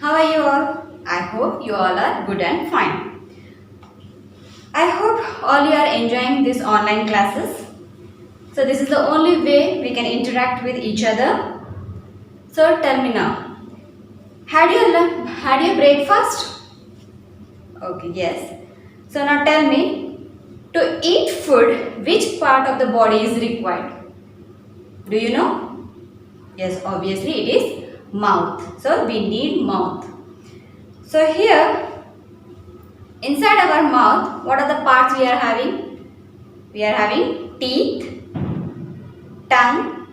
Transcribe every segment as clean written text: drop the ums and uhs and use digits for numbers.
How are you all? I hope you all are good and fine. I hope all you are enjoying these online classes. So this is the only way we can interact with each other. So tell me now, had you breakfast? Okay, yes. So now tell me, to eat food, which part of the body is required? Do you know? Yes, obviously it is mouth. So we need mouth. So here inside our mouth, what are the parts we are having? We are having teeth, tongue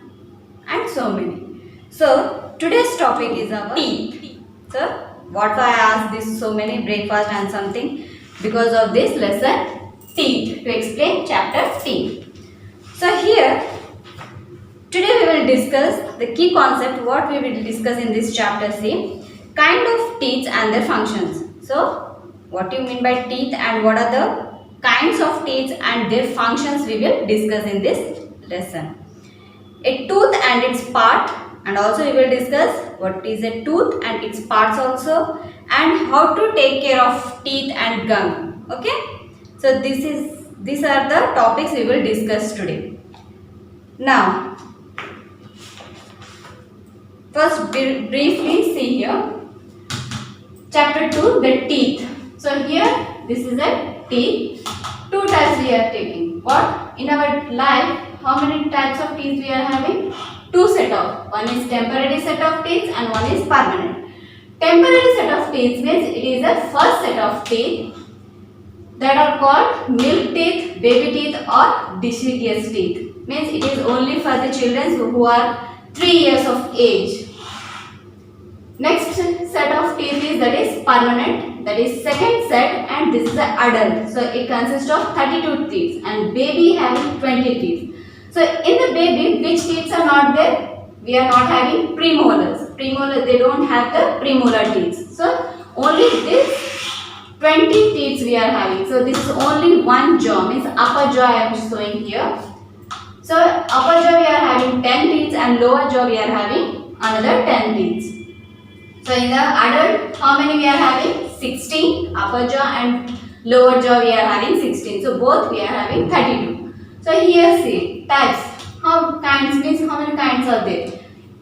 and so many. So today's topic is our teeth. So what I asked this so many breakfast and something because of this lesson teeth to explain chapter teeth. So here today we will discuss the key concept what we will discuss in this chapter see kind of teeth and their functions. So what do you mean by teeth and what are the kinds of teeth and their functions we will discuss in this lesson. A tooth and its part, and also we will discuss what is a tooth and its parts also, and how to take care of teeth and gum. Okay, so these are the topics we will discuss today. Now first briefly see here chapter 2, the teeth. So here this is a teeth. Two types we are taking. What? In our life, how many types of teeth we are having? Two set of. One is temporary set of teeth and one is permanent. Temporary set of teeth means it is a first set of teeth that are called milk teeth, baby teeth or deciduous teeth. Means it is only for the children who are 3 years of age. Next set of teeth is that is permanent, that is second set, and this is the adult. So it consists of 32 teeth and baby having 20 teeth. So in the baby, which teeth are not there? We are not having premolars. Premolars, they don't have the premolar teeth. So only this 20 teeth we are having. So this is only one jaw, means upper jaw I am showing here. So upper jaw we are having 10 teeth and lower jaw we are having another 10 teeth. So in the adult, how many we are having? 16, upper jaw and lower jaw we are having 16. So both we are having 32. So here see, types. How kinds means how many kinds are there?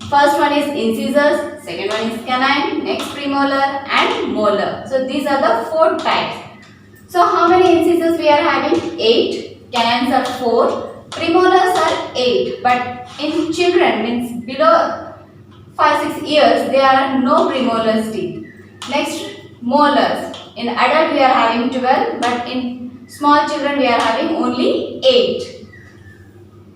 First one is incisors, second one is canine, next premolar and molar. So these are the 4 types. So how many incisors we are having? 8, canines are 4, premolars are 8. But in children means below 5-6 years, there are no premolars teeth. Next, molars. In adult, we are having 12, but in small children, we are having only 8.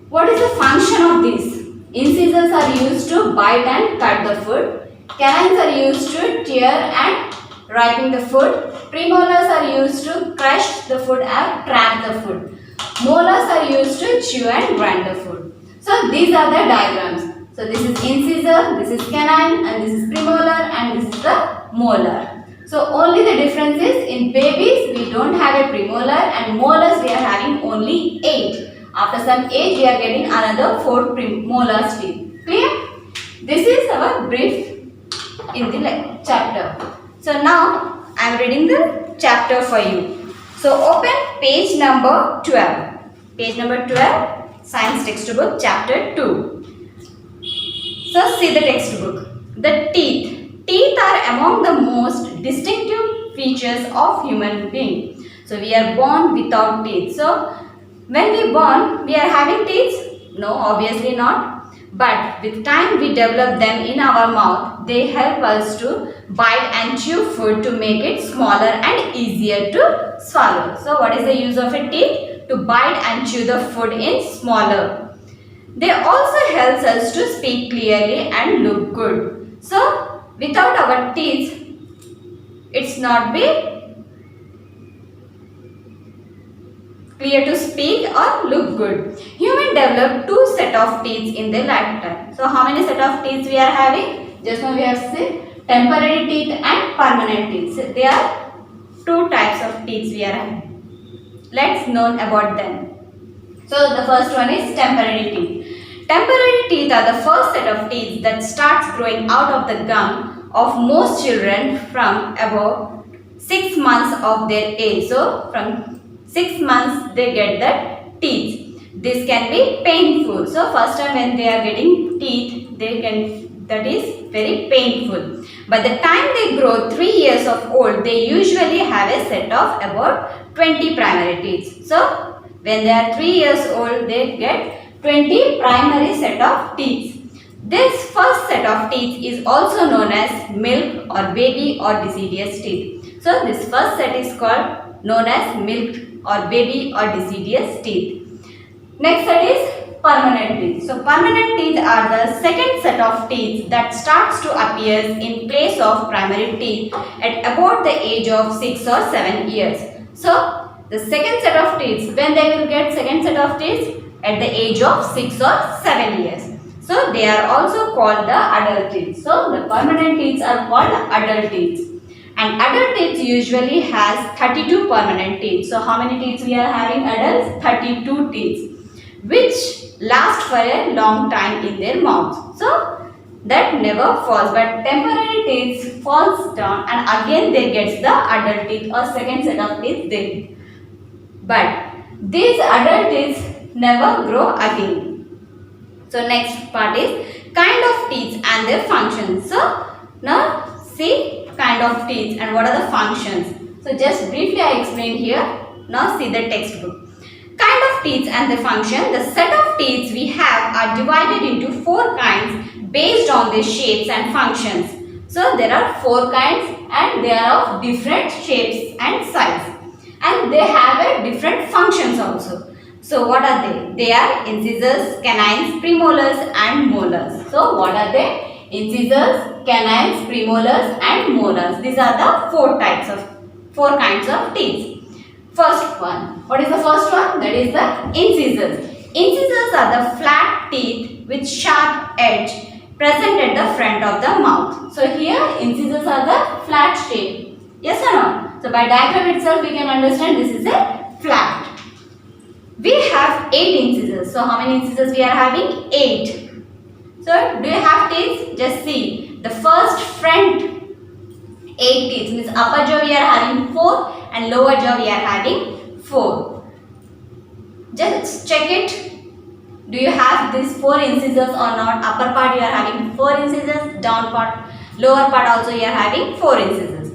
What is the function of these? Incisors are used to bite and cut the food. Canines are used to tear and ripen the food. Premolars are used to crush the food and trap the food. Molars are used to chew and grind the food. So these are the diagrams. So this is incisor, this is canine and this is premolar and this is the molar. So only the difference is in babies we don't have a premolar and molars we are having only 8. After some age we are getting another 4 molars teeth. Clear? This is our brief in the chapter. So now I am reading the chapter for you. So open page number 12. Page number 12, science textbook chapter 2. So see the textbook. The teeth. Teeth are among the most distinctive features of human being. So we are born without teeth. So when we born, we are having teeth? No, obviously not. But with time we develop them in our mouth. They help us to bite and chew food to make it smaller and easier to swallow. So what is the use of a teeth? To bite and chew the food in smaller. They also helps us to speak clearly and look good. So without our teeth, it's not be clear to speak or look good. Human develop 2 set of teeth in their lifetime. So how many set of teeth we are having? Just now we have said temporary teeth and permanent teeth. So there are 2 types of teeth we are having. Let's know about them. So the first one is temporary teeth. Temporary teeth are the first set of teeth that starts growing out of the gum of most children from about 6 months of their age. So from 6 months they get the teeth. This can be painful. So first time when they are getting teeth, that is very painful. By the time they grow 3 years of old, they usually have a set of about 20 primary teeth. So when they are 3 years old, they get 20 primary set of teeth. This first set of teeth is also known as milk or baby or deciduous teeth. So this first set is called known as milk or baby or deciduous teeth. Next set is permanent teeth. So permanent teeth are the second set of teeth that starts to appear in place of primary teeth at about the age of 6 or 7 years. So the second set of teeth, when they will get second set of teeth? At the age of 6 or 7 years. So they are also called the adult teeth. So the permanent teeth are called adult teeth. And adult teeth usually has 32 permanent teeth. So how many teeth we are having adults? 32 teeth, which last for a long time in their mouth. So that never falls, but temporary teeth falls down and again they get the adult teeth or second set of teeth they. But these adult teeth never grow again. So next part is kind of teeth and their functions. So now see kind of teeth and what are the functions. So just briefly I explained here. Now see the textbook. Kind of teeth and the function. The set of teeth we have are divided into 4 kinds based on their shapes and functions. So there are 4 kinds and they are of different shapes and size. And they have a different functions also. So what are they? They are incisors, canines, premolars and molars. So what are they? Incisors, canines, premolars and molars. These are the 4 kinds of teeth. First one. What is the first one? That is the incisors. Incisors are the flat teeth with sharp edge present at the front of the mouth. So here incisors are the flat shape. Yes or no? So by diagram itself we can understand this is a flat. We have 8 incisors. So how many incisors we are having? 8. So do you have teeth? Just see. The first front 8 teeth means upper jaw we are having 4 and lower jaw we are having 4. Just check it. Do you have these 4 incisors or not? Upper part you are having 4 incisors, down part, lower part also you are having 4 incisors.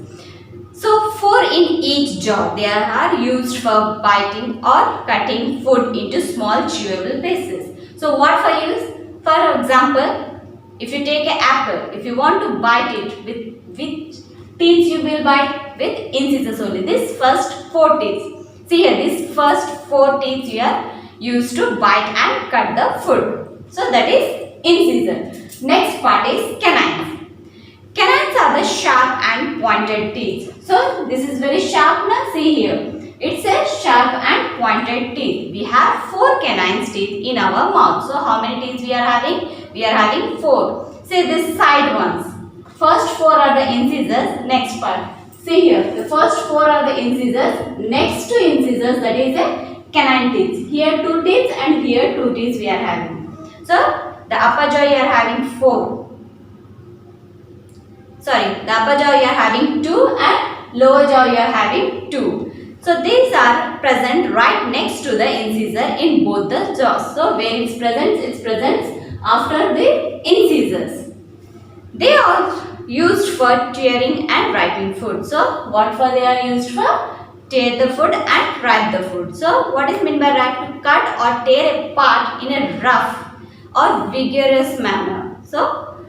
So 4 in each jaw. They are used for biting or cutting food into small chewable pieces. So what for use? For example, if you take an apple, if you want to bite it with teeth you will bite with incisors only. This first 4 teeth. See here, this first 4 teeth you are used to bite and cut the food. So that is incisor. Next part is canines. Canines are the sharp and pointed teeth. So this is very sharp now. See here. It's a sharp and pointed teeth. We have 4 canines teeth in our mouth. So how many teeth we are having? We are having 4. See this side ones. First 4 are the incisors. Next part. See here. The first 4 are the incisors. Next to incisors that is a canine teeth. Here 2 teeth and here 2 teeth we are having. So the upper jaw you are having 4. Sorry, the upper jaw you are having 2 and lower jaw you are having 2. So these are present right next to the incisor in both the jaws. So where it's present after the incisors. They are used for tearing and ripening food. So what for they are used for? Tear the food and ripe the food. So what is meant by ripe? To cut or tear a part in a rough or vigorous manner. So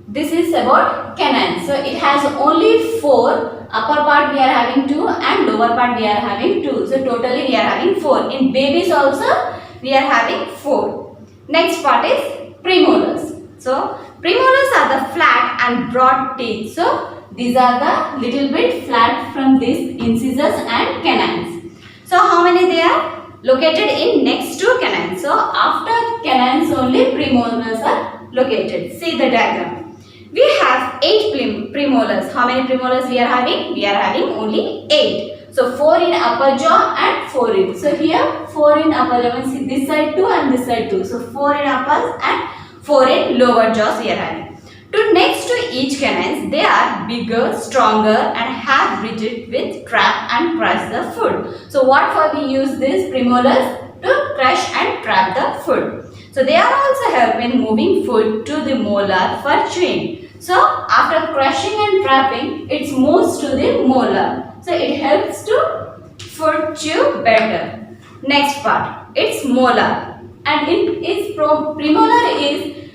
this is about canine. So it has only 4. Upper part we are having 2 and lower part we are having 2. So totally we are having 4. In babies also we are having 4. Next part is premolars. So premolars are the flat and broad teeth. So these are the little bit flat from these incisors and canines. So how many they are? Located in next to canines. So after canines only premolars are located. See the diagram. We have 8 premolars. How many premolars we are having? We are having only 8. So 4 in upper jaw and 4 in. So here 4 in upper jaw means this side 2 and this side 2. So 4 in upper and 4 in lower jaws we are having. To next to each canines, they are bigger, stronger and have rigid with trap and press the food. So what for we use these premolars? To crush and trap the food. So they are also help in moving food to the molar for chewing. So after crushing and trapping, it moves to the molar. So it helps to food chew better. Next part, it's molar, and its premolar is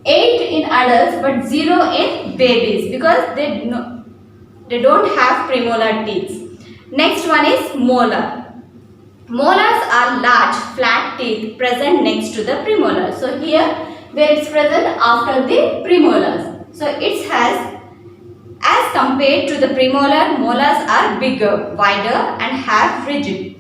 8 in adults but 0 in babies because they don't have premolar teeth. Next one is molar. Molars are large flat teeth present next to the premolar. So here where it's present after the premolars. So it has, as compared to the premolar, molars are bigger, wider and have rigid.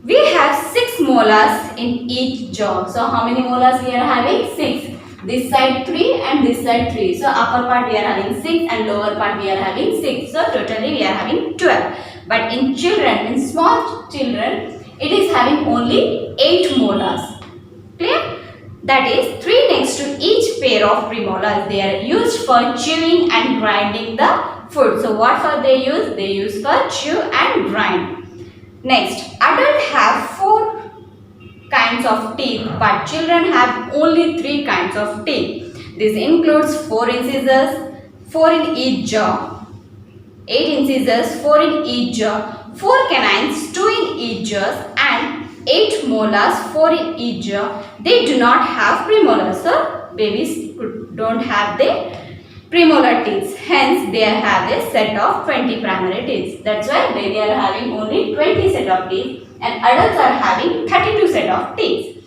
We have 6 molars in each jaw. So how many molars we are having? 6. This side 3 and this side 3. So upper part we are having 6 and lower part we are having 6. So totally we are having 12. But in children, in small children, it is having only 8 molars. Clear? That is 3 next to each pair of premolars. They are used for chewing and grinding the food. So what for they use? They use for chew and grind. Next, adults have 4 kinds of teeth, but children have only 3 kinds of teeth. This includes 4 incisors, 4 in each jaw, 8 incisors, 4 in each jaw, 4 canines, 2 in each jaw, and 8 molars, 4 in each jaw. They do not have premolars, so babies don't have the premolar teeth. Hence, they have a set of 20 primary teeth. That's why baby are having only 20 set of teeth and adults are having 32 set of teeth.